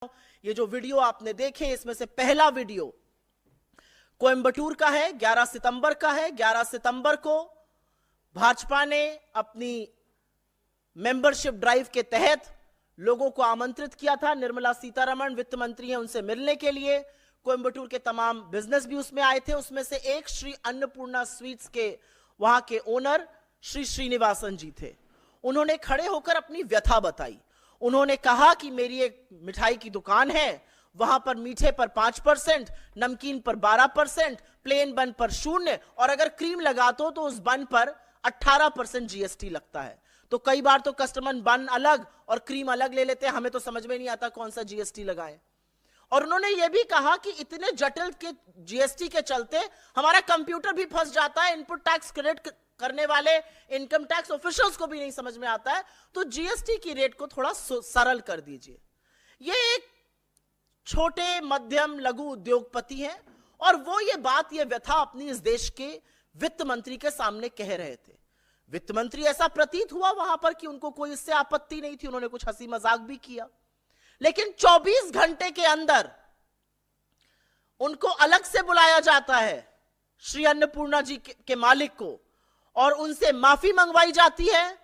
ये जो वीडियो आपने देखे इसमें से पहला वीडियो कोयंबटूर का है, 11 सितंबर का है। 11 सितंबर को भाजपा ने अपनी मेंबरशिप ड्राइव के तहत लोगों को आमंत्रित किया था। निर्मला सीतारमण वित्त मंत्री हैं, उनसे मिलने के लिए कोयंबटूर के तमाम बिजनेस भी उसमें आए थे। उसमें से एक श्री अन्नपूर्णा स्वीट्स के वहां के ओनर श्री श्रीनिवासन जी थे। उन्होंने खड़े होकर अपनी व्यथा बताई। उन्होंने कहा कि मेरी एक मिठाई की दुकान है, वहां पर मीठे पर 5%, नमकीन पर 12%, प्लेन बन पर 0 और अगर क्रीम लगा तो उस बन पर 18% जीएसटी लगता है। तो कई बार तो कस्टमर बन अलग और क्रीम अलग ले लेते हैं, हमें तो समझ में नहीं आता कौन सा जीएसटी लगाएं। और उन्होंने यह भी कहा कि इतने जटिल के जीएसटी के चलते हमारा कंप्यूटर भी फंस जाता है, इनपुट टैक्स क्रेडिट करने वाले इनकम टैक्स ऑफिशियल्स को भी नहीं समझ में आता है, तो जीएसटी की रेट को थोड़ा सरल कर दीजिए। ये एक छोटे मध्यम लघु उद्योगपति हैं और वो ये बात ये व्यथा अपनी इस देश के वित्त मंत्री के सामने कह रहे थे। वित्त मंत्री ऐसा प्रतीत हुआ वहां पर कि उनको कोई इससे आपत्ति नहीं थी, उन्होंने कुछ हंसी मजाक भी किया, लेकिन 24 घंटे के अंदर उनको अलग से बुलाया जाता है श्री अन्नपूर्णा जी के मालिक को और उनसे माफी मंगवाई जाती है।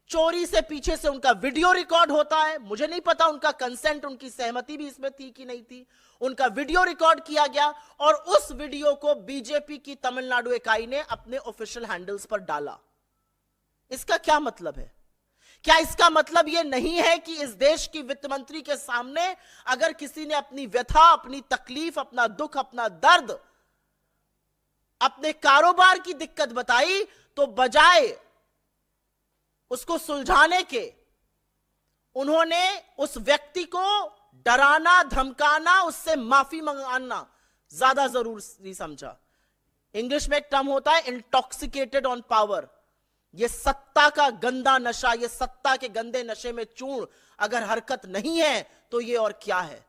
चोरी से पीछे से उनका वीडियो रिकॉर्ड होता है। मुझे नहीं पता उनका कंसेंट, उनकी सहमति भी इसमें थी कि नहीं थी। उनका वीडियो रिकॉर्ड किया गया और उस वीडियो को बीजेपी की तमिलनाडु इकाई ने अपने ऑफिशियल हैंडल्स पर डाला। इसका क्या मतलब है? क्या इसका मतलब यह नहीं है कि इस देश की वित्त मंत्री के सामने अगर किसी ने अपनी व्यथा, अपनी तकलीफ, अपना दुख, अपना दर्द, अपने कारोबार की दिक्कत बताई तो बजाय उसको सुलझाने के उन्होंने उस व्यक्ति को डराना, धमकाना, उससे माफी मंगाना ज्यादा जरूरी समझा। इंग्लिश में एक टर्म होता है इंटॉक्सिकेटेड ऑन पावर। ये सत्ता का गंदा नशा, ये सत्ता के गंदे नशे में चूर्ण अगर हरकत नहीं है तो ये और क्या है।